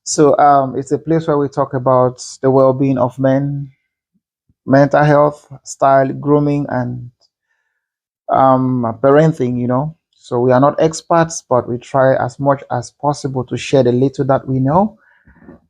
So it's a place where we talk about the well-being of men, mental health, style, grooming, and parenting. So we are not experts, but we try as much as possible to share the little that we know,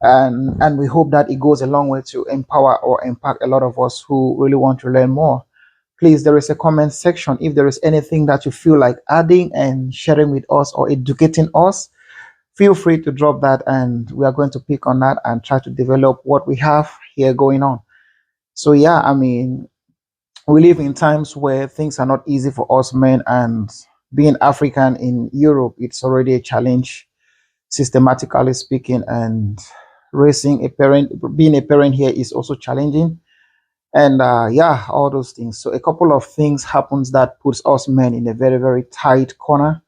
and we hope that it goes a long way to empower or impact a lot of us who really want to learn more. Please, there is a comment section. If there is anything that you feel like adding and sharing with us or educating us, feel free to drop that, and we are going to pick on that and try to develop what we have here going on. So yeah, I mean, we live in times where things are not easy for us men, and being African in Europe, it's already a challenge, systematically speaking, and raising a parent, being a parent here is also challenging, and yeah, all those things. So a couple of things happens that puts us men in a very, very tight corner,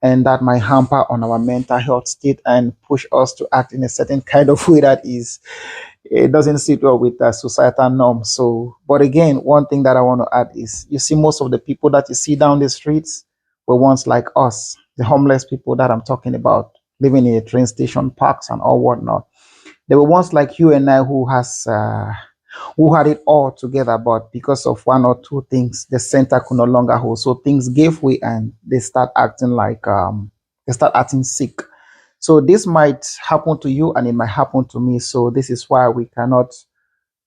and that might hamper on our mental health state and push us to act in a certain kind of way that is, it doesn't sit well with the societal norms. So, but again, one thing that I want to add is, you see, most of the people that you see down the streets were once like us, the homeless people that I'm talking about, living in a train station, parks, and all whatnot. They were once like you and I, who had it all together, but because of one or two things, the center could no longer hold. So things gave way, and they start acting sick. So this might happen to you, and it might happen to me. So this is why we cannot,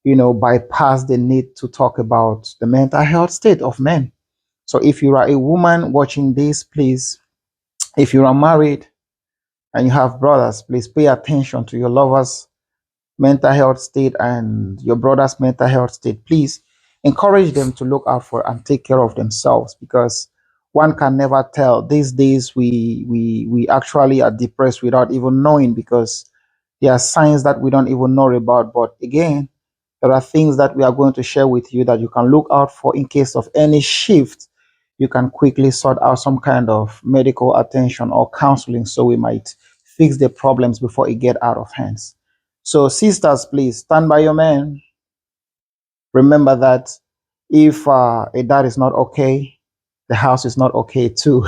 bypass the need to talk about the mental health state of men. So if you are a woman watching this, please, if you are married and you have brothers, please pay attention to your lovers' mental health state and your brother's mental health state. Please encourage them to look out for and take care of themselves, because one can never tell. These days we actually are depressed without even knowing, because there are signs that we don't even know about. But again, there are things that we are going to share with you that you can look out for in case of any shift. You can quickly sort out some kind of medical attention or counseling, so we might fix the problems before it get out of hands. So sisters, please stand by your man. Remember that if a dad is not okay, the house is not okay too.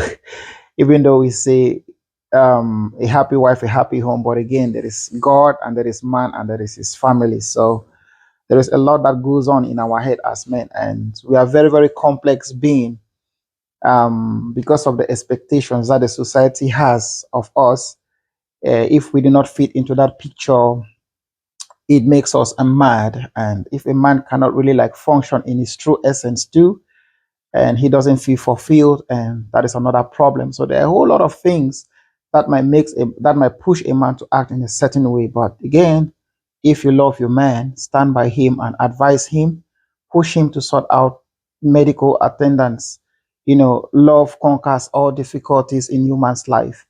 Even though we say a happy wife, a happy home, but again, there is God and there is man and there is his family. So there is a lot that goes on in our head as men, and we are very, very complex being, because of the expectations that the society has of us. If we do not fit into that picture, it makes us a mad. And if a man cannot really like function in his true essence too, and he doesn't feel fulfilled, and that is another problem. So there are a whole lot of things that might push a man to act in a certain way. But again, if you love your man, stand by him and advise him, push him to sort out medical attendance. Love conquers all difficulties in human's life.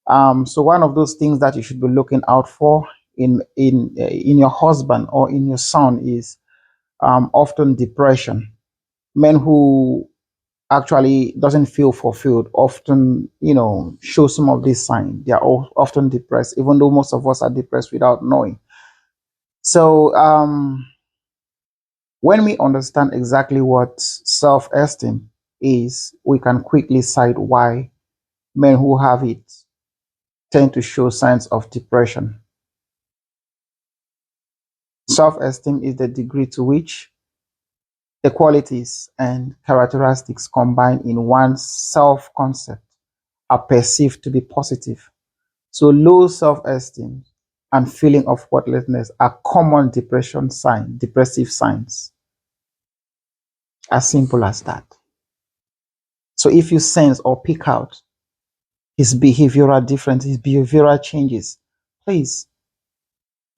So one of those things that you should be looking out for in your husband or in your son is often depression. Men who actually doesn't feel fulfilled often, show some of these signs. They are often depressed, even though most of us are depressed without knowing. So when we understand exactly what self-esteem is, we can quickly cite why men who have it tend to show signs of depression. Self-esteem is the degree to which the qualities and characteristics combined in one's self-concept are perceived to be positive. So low self-esteem and feeling of worthlessness are common depressive signs. As simple as that. So if you sense or pick out his behavioral difference, his behavioral changes, please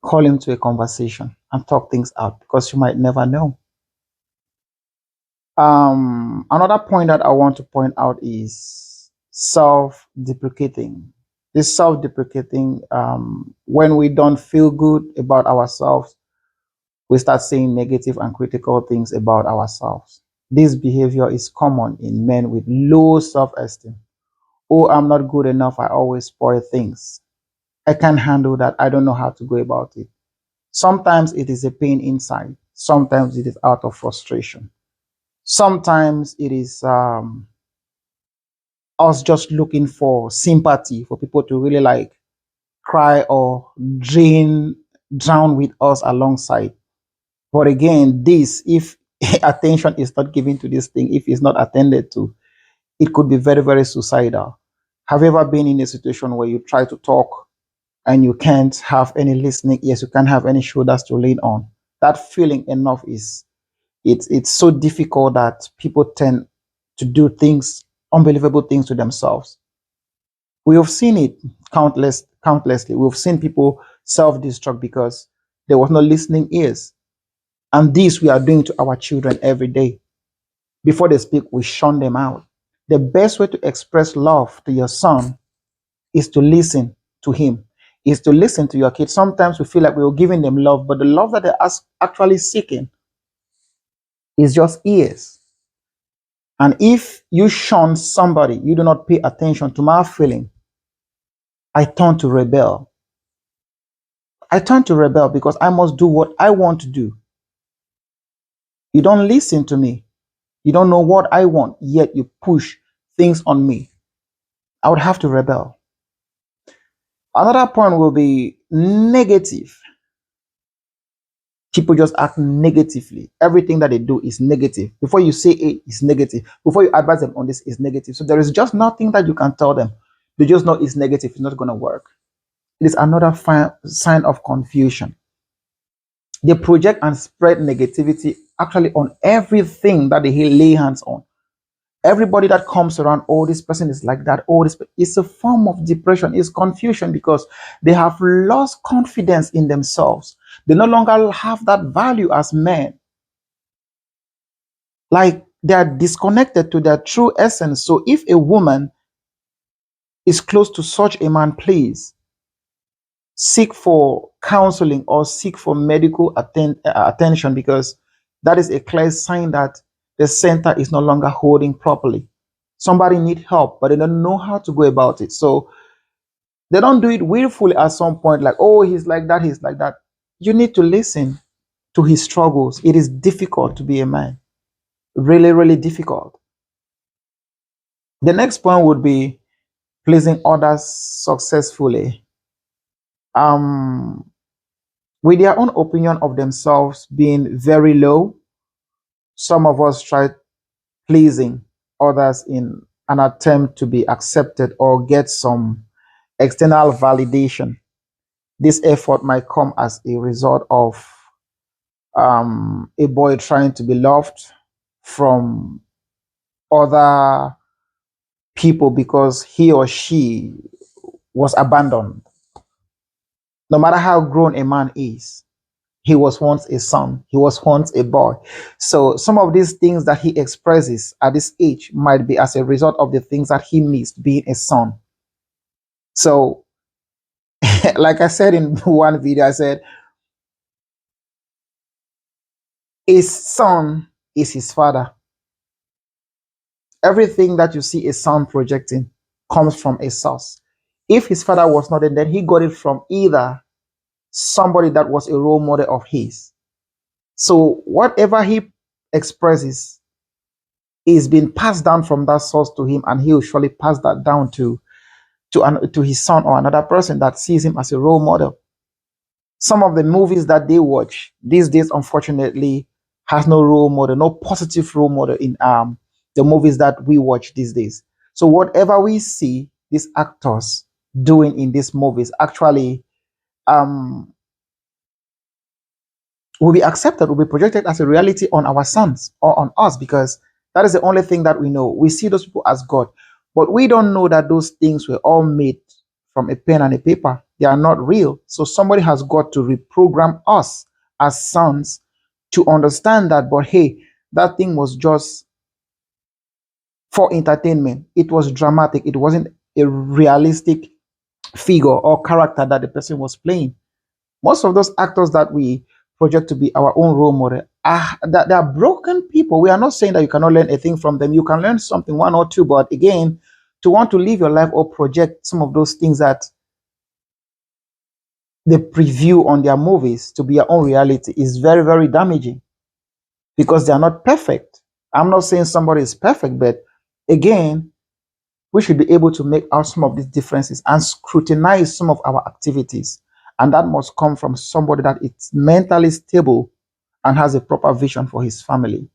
call him to a conversation and talk things out, because you might never know. Another point that I want to point out is self-deprecating. This self-deprecating, when we don't feel good about ourselves, we start saying negative and critical things about ourselves. This behavior is common in men with low self-esteem. Oh, I'm not good enough. I always spoil things. I can't handle that. I don't know how to go about it. Sometimes it is a pain inside. Sometimes it is out of frustration. Sometimes it is us just looking for sympathy, for people to really like cry or drown with us alongside. But again, this, if attention is not given to this thing, if it's not attended to, it could be very, very suicidal. Have you ever been in a situation where you try to talk and you can't have any listening ears, you can't have any shoulders to lean on? That feeling enough is, it's so difficult that people tend to do things, unbelievable things to themselves. We have seen it countlessly. We've seen people self-destruct because there was no listening ears. And this we are doing to our children every day. Before they speak, we shun them out. The best way to express love to your son is to listen to him, is to listen to your kids. Sometimes we feel like we are giving them love, but the love that they're actually seeking is just ears. And if you shun somebody, you do not pay attention to my feeling, I turn to rebel. I turn to rebel because I must do what I want to do. You don't listen to me. You don't know what I want, yet you push things on me. I would have to rebel. Another point will be negative. People just act negatively. Everything that they do is negative. Before you say A, it's negative. Before you advise them on this, it's negative. So there is just nothing that you can tell them. They just know it's negative. It's not going to work. It is another sign of confusion. They project and spread negativity actually on everything that they lay hands on. Everybody that comes around, oh, this person is like that, oh, this it's a form of depression, it's confusion because they have lost confidence in themselves. They no longer have that value as men. Like they are disconnected to their true essence. So if a woman is close to such a man, please seek for counseling or seek for medical attention, because that is a clear sign that the center is no longer holding properly. Somebody need help, but they don't know how to go about it. So they don't do it willfully at some point, like, oh, he's like that, he's like that. You need to listen to his struggles. It is difficult to be a man. Really, really difficult. The next point would be pleasing others successfully. With their own opinion of themselves being very low, some of us try pleasing others in an attempt to be accepted or get some external validation. This effort might come as a result of a boy trying to be loved from other people because he or she was abandoned. No matter how grown a man is, he was once a son, he was once a boy. So some of these things that he expresses at this age might be as a result of the things that he missed being a son. So, like I said in one video, I said, his son is his father. Everything that you see a son projecting comes from a source. If his father was not there, then he got it from either somebody that was a role model of his. So whatever he expresses is being passed down from that source to him, and he will surely pass that down to his son or another person that sees him as a role model. Some of the movies that they watch these days, unfortunately, has no role model, no positive role model in the movies that we watch these days. So whatever we see these actors doing in these movies actually um, will be accepted, will be projected as a reality on our sons or on us, because that is the only thing that we know. We see those people as God, but we don't know that those things were all made from a pen and a paper. They are not real. So somebody has got to reprogram us as sons to understand that, but hey, that thing was just for entertainment. It was dramatic. It wasn't a realistic figure or character that the person was playing. Most of those actors that we project to be our own role model that they are broken people. We are not saying that you cannot learn a thing from them. You can learn something, one or two, but again, to want to live your life or project some of those things that they preview on their movies to be your own reality is very, very damaging, because they are not perfect. I'm not saying somebody is perfect, but again, we should be able to make out some of these differences and scrutinize some of our activities. And that must come from somebody that is mentally stable and has a proper vision for his family.